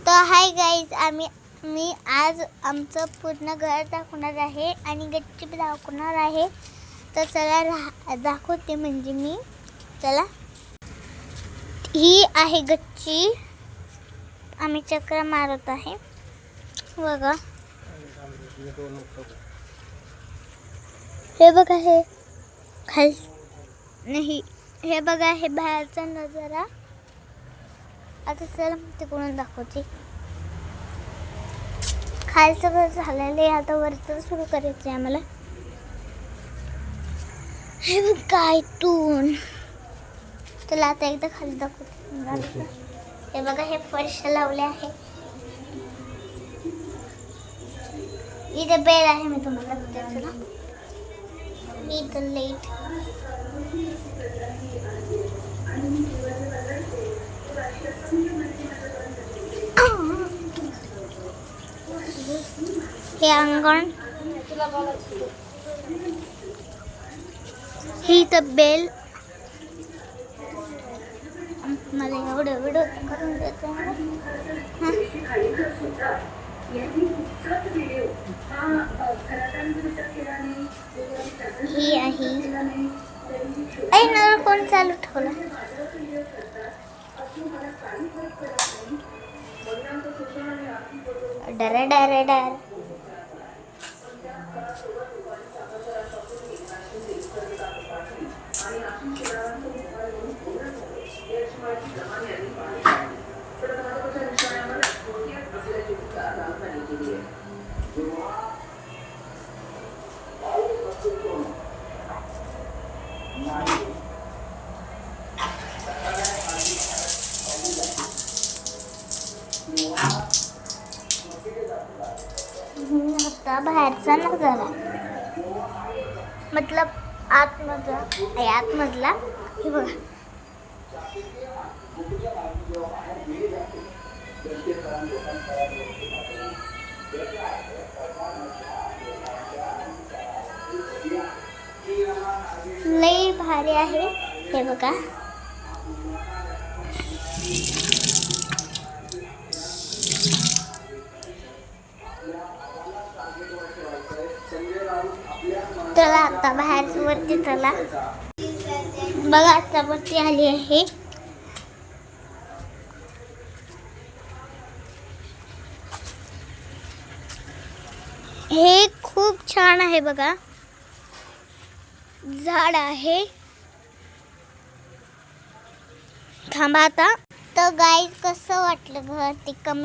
तर hi guys, मी आज आमचं पूर्ण घर दाखवणार आहे आणि गच्ची दाखवणार आहे. तर चला दाखवते. म्हणजे मी चला, ही आहे गच्ची. आम्ही चक्र मारत आहे बघा. हे बघा, हे खाल नाही, हे बघा, हे बाहेरचा नजारा. आता चला तिकडून दाखवते. खालचं घर झालेलं आहे, आता वरचं सुरू करायचं आहे आम्हाला. हे बघ काय तून. चला आता एकदा खाली दाखवते. हे बघा, हे फरश लावले आहे. इथे बेल आहे, मी तुम्हाला दाखवते. चला, इथं लाईट. हे अंगण. ही तर बेल. मला एवढं व्हिडिओ करून देतो. ही आहे. नळ कोण चालू ठेवला? डर डर डर. आता बाहेरचा नजारा, मतलब आतमधला. हे बघा, लई भारी आहे. हे बघा, चला आता बाहेर वरती चला. बघा, आता वरती आली आहे. हे खूप छान आहे बघा. झाड आहे. थांबा आता. तर गाईज, कसं वाटलं घर ते कमेंट